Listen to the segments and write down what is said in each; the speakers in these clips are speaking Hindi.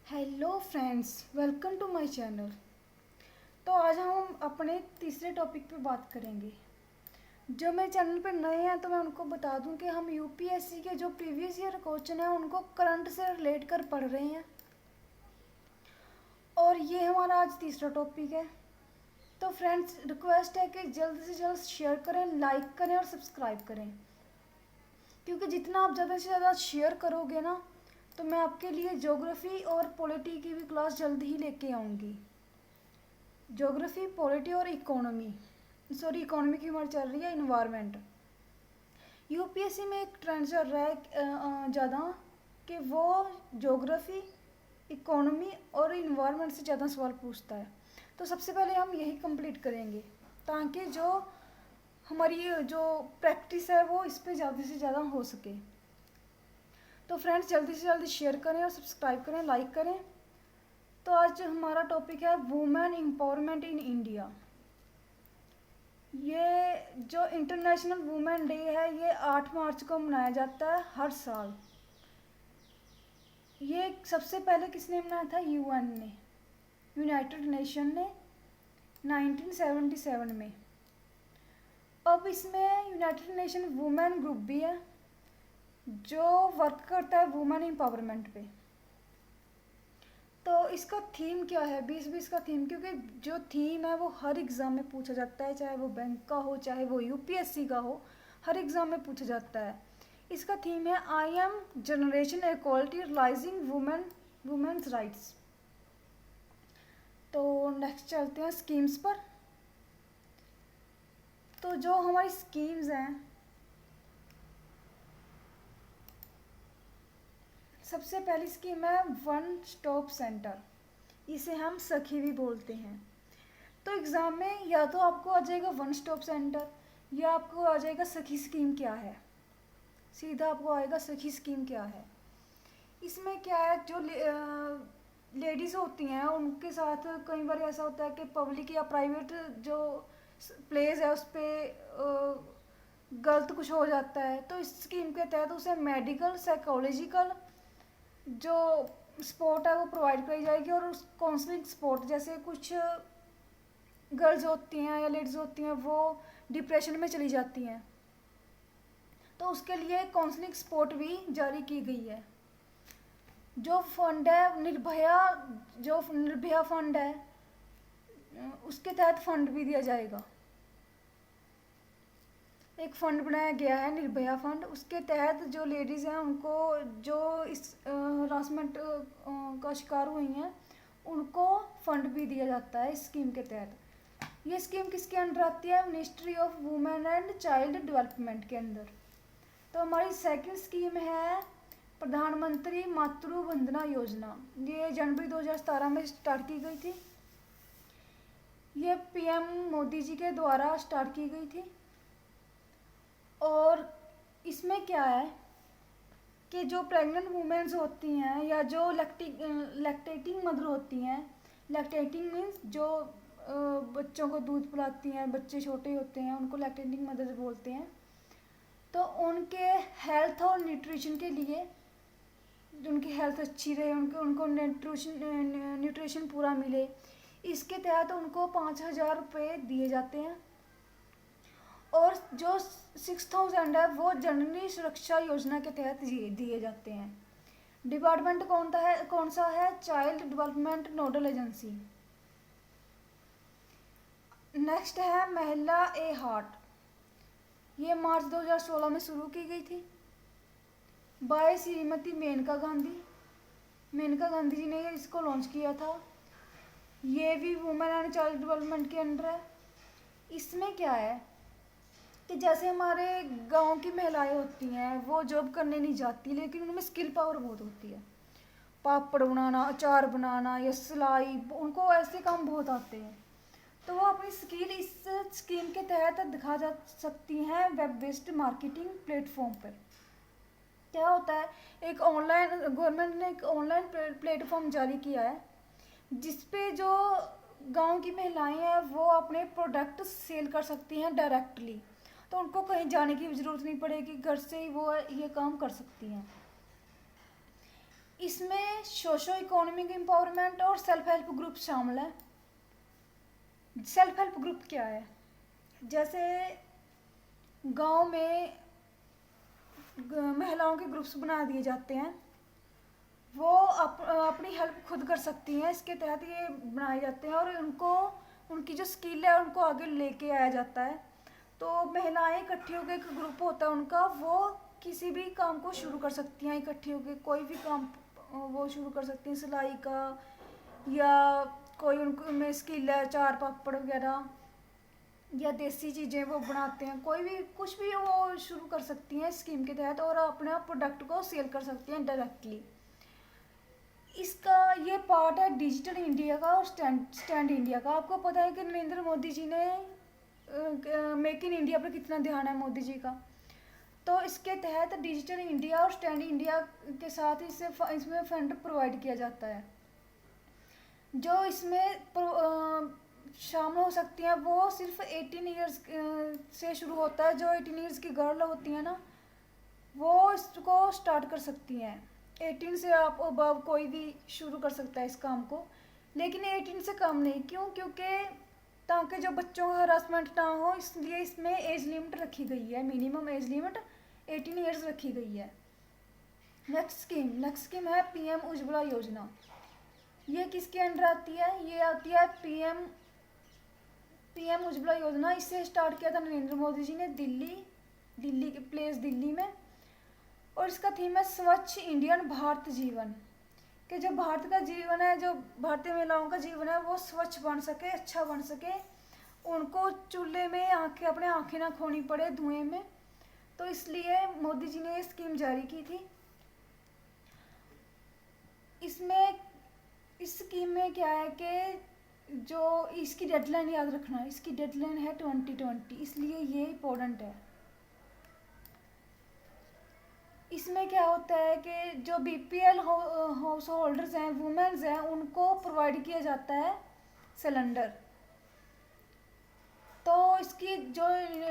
Hello friends, welcome to my channel. तो आज हम अपने तीसरे टॉपिक पे बात करेंगे। जो मेरे चैनल पे नए हैं तो मैं उनको बता दूं कि हम यूपीएससी के जो प्रीवियस ईयर क्वेश्चन हैं उनको करंट से रिलेट कर पढ़ रहे हैं। और ये हमारा आज तीसरा टॉपिक है। तो फ्रेंड्स, रिक्वेस्ट है कि जल्द से जल्द शेयर करें, लाइक करें और सब्सक्राइब करें, क्योंकि जितना आप ज़्यादा से ज़्यादा शेयर करोगे ना, तो मैं आपके लिए ज्योग्राफी और पॉलिटी की भी क्लास जल्द ही लेके आऊँगी। ज्योग्राफी, पॉलिटी और इकोनॉमी की हमारी चल रही है इन्वायरमेंट। यूपीएससी में एक ट्रेंड चल रहा है ज़्यादा कि वो ज्योग्राफी, इकोनॉमी और इन्वायरमेंट से ज़्यादा सवाल पूछता है। तो सबसे पहले हम यही कंप्लीट करेंगे ताकि जो हमारी जो प्रैक्टिस है वो इस पर ज़्यादा से ज़्यादा हो सके। तो फ्रेंड्स, जल्दी से जल्दी शेयर करें और सब्सक्राइब करें, लाइक करें। तो आज हमारा टॉपिक है वुमेन एम्पावरमेंट इन इंडिया। ये जो इंटरनेशनल वुमेन डे है ये 8 मार्च को मनाया जाता है हर साल। ये सबसे पहले किसने मनाया था? यूएन ने, यूनाइटेड नेशन ने 1977 में। अब इसमें यूनाइटेड नेशन वुमेन ग्रुप भी है जो वर्क करता है वुमेन एम्पावरमेंट पे। तो इसका थीम क्या है? 2020 का थीम, क्योंकि जो थीम है वो हर एग्ज़ाम में पूछा जाता है, चाहे वो बैंक का हो चाहे वो यूपीएससी का हो, हर एग्ज़ाम में पूछा जाता है। इसका थीम है I am generation equality realising women's rights. तो नेक्स्ट चलते हैं स्कीम्स पर। तो जो हमारी स्कीम्स हैं, सबसे पहली स्कीम है वन स्टॉप सेंटर, इसे हम सखी भी बोलते हैं। तो एग्ज़ाम में या तो आपको आ जाएगा वन स्टॉप सेंटर या आपको आ जाएगा सखी स्कीम क्या है। सीधा आपको आएगा सखी स्कीम क्या है। इसमें क्या है, जो लेडीज़ होती हैं उनके साथ कई बार ऐसा होता है कि पब्लिक या प्राइवेट जो प्लेस है उस पर गलत कुछ हो जाता है। तो इस स्कीम के तहत उसे मेडिकल, साइकोलॉजिकल जो सपोर्ट है वो प्रोवाइड करी जाएगी। और उस काउंसलिंग सपोर्ट, जैसे कुछ गर्ल्स होती हैं या लेडीज़ होती हैं वो डिप्रेशन में चली जाती हैं, तो उसके लिए काउंसलिंग सपोर्ट भी जारी की गई है। जो फंड है निर्भया फंड है, उसके तहत फंड भी दिया जाएगा। एक फंड बनाया गया है निर्भया फंड, उसके तहत जो लेडीज़ हैं उनको जो इस हरासमेंट का शिकार हुई हैं उनको फंड भी दिया जाता है इस स्कीम के तहत। ये स्कीम किसके अंडर आती है? Ministry of women and child development के अंदर। तो हमारी सेकंड स्कीम है प्रधानमंत्री मातृ वंदना योजना। ये जनवरी 2017 में स्टार्ट की गई थी। ये पीएम मोदी जी के द्वारा स्टार्ट की गई थी। और इसमें क्या है कि जो प्रेग्नेंट वुमेन्स होती हैं या जो लैक्टेटिंग मदर होती हैं, लैक्टेटिंग मीन्स जो बच्चों को दूध पिलाती हैं, बच्चे छोटे होते हैं उनको लैक्टेटिंग मदर बोलते हैं। तो उनके हेल्थ और न्यूट्रिशन के लिए, उनकी हेल्थ अच्छी रहे, उनको न्यूट्रिशन पूरा मिले, इसके तहत उनको 5,000 रुपये दिए जाते हैं। और जो 6,000 है वो जननी सुरक्षा योजना के तहत दिए जाते हैं। डिपार्टमेंट कौन सा है? Child development nodal agency. Next है महिला ए हार्ट। ये मार्च 2016 में शुरू की गई थी बाय श्रीमती मेनका गांधी। मेनका गांधी जी ने इसको लॉन्च किया था। ये भी वुमेन एंड चाइल्ड डेवलपमेंट के अंडर है। इसमें क्या है कि जैसे हमारे गांव की महिलाएं होती हैं वो जॉब करने नहीं जाती, लेकिन उनमें स्किल पावर बहुत होती है। पापड़ बनाना, अचार बनाना या सिलाई, उनको ऐसे काम बहुत आते हैं। तो वो अपनी स्किल इस स्कीम के तहत दिखा जा सकती हैं वेब बेस्ड मार्केटिंग प्लेटफॉर्म पर। क्या होता है, एक ऑनलाइन गवर्नमेंट ने एक ऑनलाइन प्लेटफॉर्म जारी किया है जिसपे जो गांव की महिलाएं हैं वो अपने प्रोडक्ट सेल कर सकती हैं डायरेक्टली। तो उनको कहीं जाने की ज़रूरत नहीं पड़ेगी, घर से ही वो ये काम कर सकती हैं। इसमें सोशो इकोनॉमिक एम्पावरमेंट और सेल्फ हेल्प ग्रुप शामिल है। सेल्फ हेल्प ग्रुप क्या है? जैसे गांव में महिलाओं के ग्रुप्स बना दिए जाते हैं, वो अपनी हेल्प खुद कर सकती हैं, इसके तहत ये बनाए जाते हैं और उनको उनकी जो स्किल है उनको आगे लेके आया जाता है। तो महिलाएं इकट्ठी होकर, एक ग्रुप होता है उनका, वो किसी भी काम को शुरू कर सकती हैं इकट्ठी होकर, कोई भी काम वो शुरू कर सकती हैं, सिलाई का या कोई उनको में स्किल है, चार पापड़ वगैरह या देसी चीज़ें वो बनाते हैं, कोई भी कुछ भी वो शुरू कर सकती हैं स्कीम के तहत और अपने प्रोडक्ट को सेल कर सकती हैं डायरेक्टली। इसका ये पार्ट है डिजिटल इंडिया का और स्टैंड इंडिया का। आपको पता है कि नरेंद्र मोदी जी ने मेक इन इंडिया पर कितना ध्यान है मोदी जी का। तो इसके तहत डिजिटल इंडिया और स्टैंड इंडिया के साथ इसमें फंड प्रोवाइड किया जाता है। जो इसमें शामिल हो सकती हैं वो सिर्फ 18 ईयर्स से शुरू होता है। जो 18 ईयर्स की गर्ल होती हैं ना, वो इसको स्टार्ट कर सकती हैं। 18 से आप अबव कोई भी शुरू कर सकता है इस काम को, लेकिन 18 से कम नहीं। क्यों? क्योंकि ताकि जो बच्चों का हरासमेंट ना हो, इसलिए इसमें एज लिमिट रखी गई है, मिनिमम एज लिमिट 18 ईयर्स रखी गई है। नेक्स्ट स्कीम है पीएम उज्ज्वला योजना। ये किसके अंडर आती है? ये आती है पीएम उज्ज्वला योजना। इससे स्टार्ट किया था नरेंद्र मोदी जी ने दिल्ली के प्लेस दिल्ली में, और इसका थीम है स्वच्छ इंडियन भारत जीवन, कि जो भारत का जीवन है, जो भारतीय महिलाओं का जीवन है, वो स्वच्छ बन सके, अच्छा बन सके, उनको चूल्हे में अपने आँखें ना खोनी पड़े धुएं में। तो इसलिए मोदी जी ने ये स्कीम जारी की थी। इस स्कीम में क्या है कि जो इसकी डेडलाइन याद रखना, इसकी डेडलाइन है 2020, इसलिए ये इम्पोर्टेंट है। इसमें क्या होता है कि जो बीपीएल हाउस होल्डर्स हैं, वुमेन्स हैं, उनको प्रोवाइड किया जाता है सिलेंडर। तो इसकी जो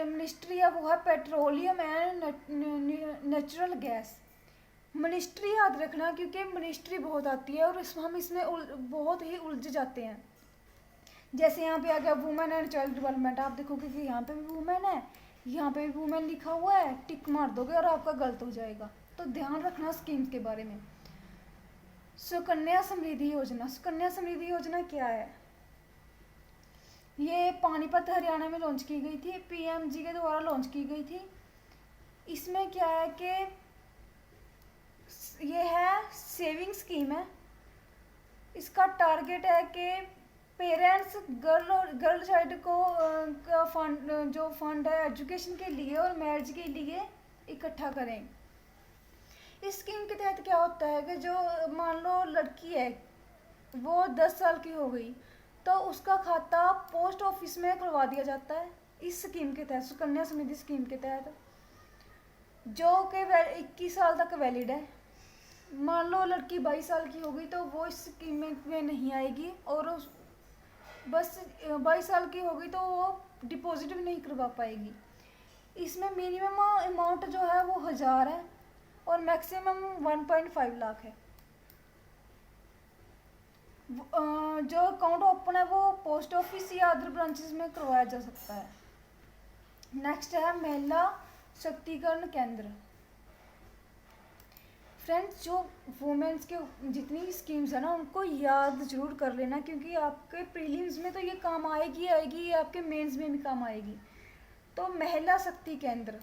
मिनिस्ट्री है वो है petroleum and natural gas. Ministry याद रखना, क्योंकि मिनिस्ट्री बहुत आती है और हम इसमें बहुत ही उलझ जाते हैं। जैसे यहाँ पे आ गया वुमेन एंड चाइल्ड डेवलपमेंट, आप देखोगे कि यहाँ पे भी वुमेन है, यहाँ पे भी वुमेन लिखा हुआ है, टिक मार दोगे और आपका गलत हो जाएगा। तो ध्यान रखना स्कीम्स के बारे में। सुकन्या समृद्धि योजना। सुकन्या समृद्धि योजना क्या है? ये पानीपत हरियाणा में लॉन्च की गई थी, पीएमजी के द्वारा लॉन्च की गई थी। इसमें क्या है कि ये है सेविंग स्कीम है। इसका टारगेट है कि पेरेंट्स गर्ल चाइल्ड को का फंड, जो फंड है एजुकेशन के लिए और मैरिज के लिए इकट्ठा करें। इस स्कीम के तहत क्या होता है कि जो मान लो लड़की है वो 10 साल की हो गई, तो उसका खाता पोस्ट ऑफिस में खुलवा दिया जाता है इस स्कीम के तहत, सुकन्या समृद्धि स्कीम के तहत, जो कि 21 साल तक वैलिड है। मान लो लड़की 22 साल की हो गई तो वो इस स्कीम में नहीं आएगी, और बस 22 साल की हो गई तो वो डिपॉजिट भी नहीं करवा पाएगी। इसमें मिनिमम अमाउंट जो है वो 1000 है और मैक्सिमम 1.5 लाख है। जो अकाउंट ओपन है वो पोस्ट ऑफिस या अदर ब्रांचेस में करवाया जा सकता है। नेक्स्ट है महिला शक्तिकरण केंद्र। फ्रेंड्स, जो वुमेन्स के जितनी स्कीम्स है ना उनको याद जरूर कर लेना, क्योंकि आपके प्रीलिम्स में तो ये काम आएगी, ये आपके मेंस में भी काम आएगी। तो महिला शक्ति केंद्र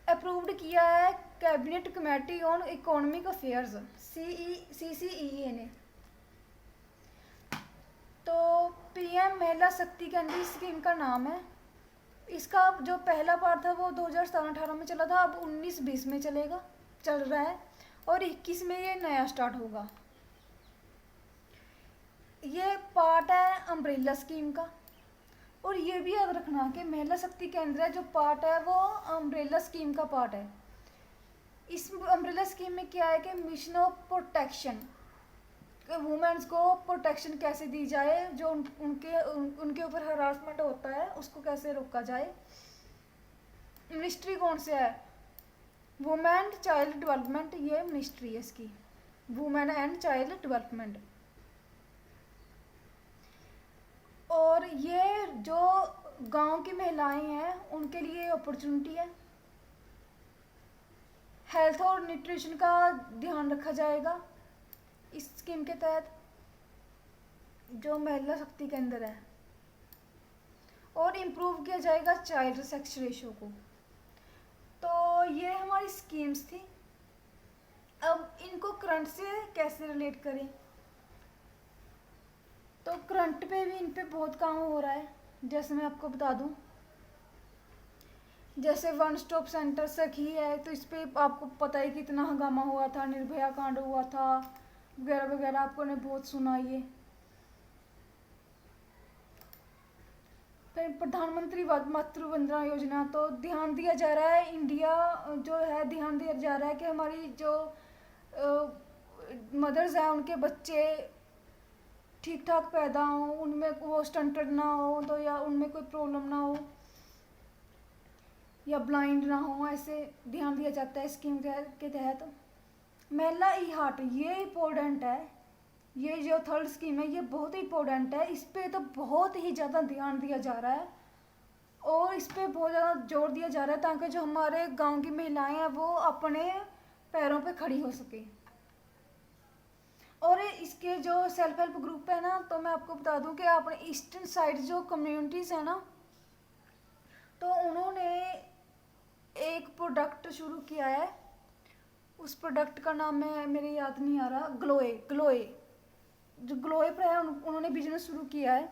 अप्रूव्ड किया है cabinet committee on economic affairs CCEA ने। तो पीएम महिला शक्ति केंद्र स्कीम का नाम है। इसका जो पहला पार्ट था वो 2017-18 में चला था, अब 19-20 में चल रहा है और 21 में ये नया स्टार्ट होगा। ये पार्ट है अम्ब्रेला स्कीम का, और ये भी याद रखना कि महिला शक्ति केंद्र है जो पार्ट है वो अम्ब्रेला स्कीम का पार्ट है। इस अम्ब्रेला स्कीम में क्या है कि मिशन ऑफ प्रोटेक्शन, वुमेन्स को प्रोटेक्शन कैसे दी जाए, जो उनके ऊपर हरासमेंट होता है उसको कैसे रोका जाए। मिनिस्ट्री कौन से है? वुमेन चाइल्ड डेवलपमेंट, ये मिनिस्ट्री है इसकी। Women and child development. और ये जो गांव की महिलाएं हैं उनके लिए अपॉर्चुनिटी है। हेल्थ और न्यूट्रिशन का ध्यान रखा जाएगा इस स्कीम के तहत, जो महिला शक्ति के अंदर है। और इम्प्रूव किया जाएगा चाइल्ड सेक्स रेशियो को। तो ये हमारी स्कीम्स थी। अब इनको करंट से कैसे रिलेट करें, तो करंट पे भी इन पे बहुत काम हो रहा है। जैसे मैं आपको बता दूं, जैसे वन स्टॉप सेंटर सखी है, तो इस पे आपको पता है कितना हंगामा हुआ था, निर्भया कांड हुआ था वगैरह वगैरह, आपको ने बहुत सुना ये। फिर प्रधानमंत्री मातृ वंदना योजना, तो ध्यान दिया जा रहा है, इंडिया जो है ध्यान दिया जा रहा है कि हमारी जो मदर्स हैं उनके बच्चे ठीक ठाक पैदा हों, उनमें वो स्टंटेड ना हो, तो या उनमें कोई प्रॉब्लम ना हो या ब्लाइंड ना हो, ऐसे ध्यान दिया जाता है स्कीम के तहत। महिला ई हार्ट, ये इम्पोर्टेंट है। ये जो थर्ड स्कीम है ये बहुत ही इम्पोर्टेंट है। इस पे तो बहुत ही ज़्यादा ध्यान दिया जा रहा है और इस पे बहुत ज़्यादा जोर दिया जा रहा है ताकि जो हमारे गांव की महिलाएं हैं वो अपने पैरों पे खड़ी हो सके। और इसके जो सेल्फ हेल्प ग्रुप है ना, तो मैं आपको बता दूं कि अपने ईस्टर्न साइड जो कम्युनिटीज़ है ना, तो उन्होंने एक प्रोडक्ट शुरू किया है। उस प्रोडक्ट का नाम मेरे याद नहीं आ रहा, ग्लोए जो ग्लोए पर है, उन्होंने बिजनेस शुरू किया है।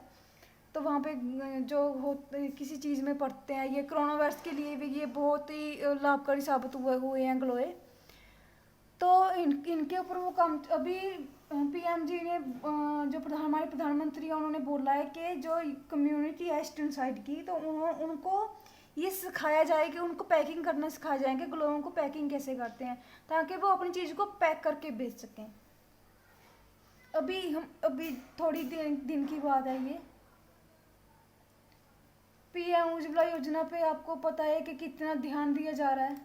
तो वहाँ पे जो हो किसी चीज़ में पढ़ते हैं, ये कोरोना वायरस के लिए भी ये बहुत ही लाभकारी साबित हुए हैं ग्लोए। तो इनके ऊपर वो काम अभी पीएम जी ने जो हमारे प्रधानमंत्री हैं उन्होंने बोला है कि जो कम्युनिटी है ईस्टर्न साइड की, तो उनको ये सिखाया जाए कि उनको पैकिंग करना सिखाया जाए कि ग्लोओं को पैकिंग कैसे करते हैं ताकि वो अपनी चीज़ को पैक करके बेच सकें। अभी थोड़ी दिन की बात है ये। पीएम उज्ज्वला योजना पे आपको पता है कि कितना ध्यान दिया जा रहा है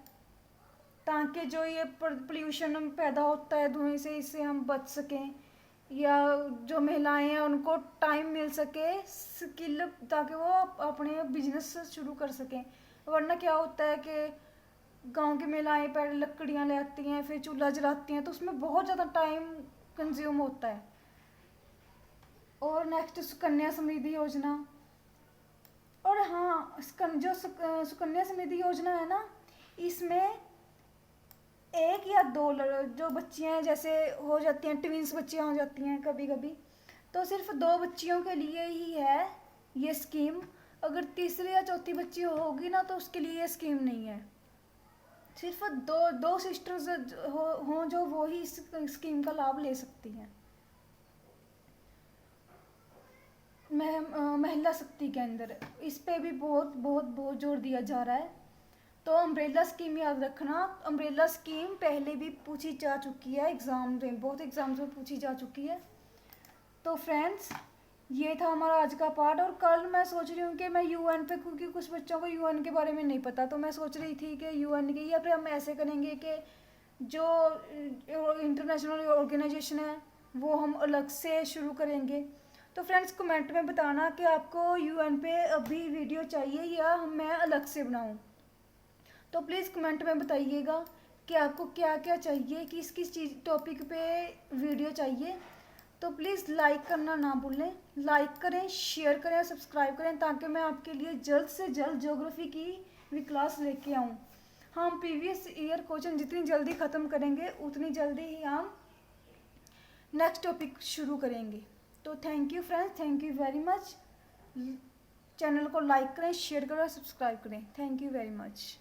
ताकि जो ये पोल्यूशन पैदा होता है धुएं से, इससे हम बच सकें, या जो महिलाएं हैं उनको टाइम मिल सके स्किल ताकि वो अपने बिजनेस शुरू कर सकें। वरना क्या होता है कि गांव की महिलाएं पहले लकड़ियां ले आती हैं, फिर चूल्हा जलाती हैं, तो उसमें बहुत ज़्यादा टाइम कंज्यूम होता है। और नेक्स्ट सुकन्या समृद्धि योजना। और हाँ, जो सुकन्या समृद्धि योजना है ना, इसमें एक या दो जो बच्चियां हैं, जैसे हो जाती हैं ट्विंस बच्चियां हो जाती हैं कभी कभी, तो सिर्फ 2 बच्चियों के लिए ही है ये स्कीम। अगर तीसरी या चौथी बच्ची होगी ना तो उसके लिए ये स्कीम नहीं है। सिर्फ दो सिस्टर्स हों जो वो ही इस स्कीम का लाभ ले सकती हैं। महिला शक्ति के अंदर इस पे भी बहुत बहुत बहुत जोर दिया जा रहा है। तो अम्ब्रेला स्कीम याद रखना, अम्ब्रेला स्कीम पहले भी पूछी जा चुकी है एग्ज़ाम में, बहुत एग्ज़ाम्स में पूछी जा चुकी है। तो फ्रेंड्स, ये था हमारा आज का पार्ट। और कल मैं सोच रही हूँ कि मैं यूएन पे, क्योंकि कुछ बच्चों को यूएन के बारे में नहीं पता, तो मैं सोच रही थी कि यूएन की, या फिर हम ऐसे करेंगे कि जो इंटरनेशनल ऑर्गेनाइजेशन है वो हम अलग से शुरू करेंगे। तो फ्रेंड्स, कमेंट में बताना कि आपको यूएन पे अभी वीडियो चाहिए या मैं अलग से बनाऊँ। तो प्लीज़ कमेंट में बताइएगा कि आपको क्या क्या चाहिए, किस किस चीज़ टॉपिक पे वीडियो चाहिए। तो प्लीज़ लाइक करना ना भूलें, लाइक करें, शेयर करें, सब्सक्राइब करें ताकि मैं आपके लिए जल्द से जल्द ज्योग्राफी की भी क्लास लेके आऊँ। हम प्रीवियस ईयर क्वेश्चन जितनी जल्दी ख़त्म करेंगे उतनी जल्दी ही हम नेक्स्ट टॉपिक शुरू करेंगे। तो thank you friends, thank you very much. Channel को लाइक करें, शेयर करें और सब्सक्राइब करें। Thank you very much.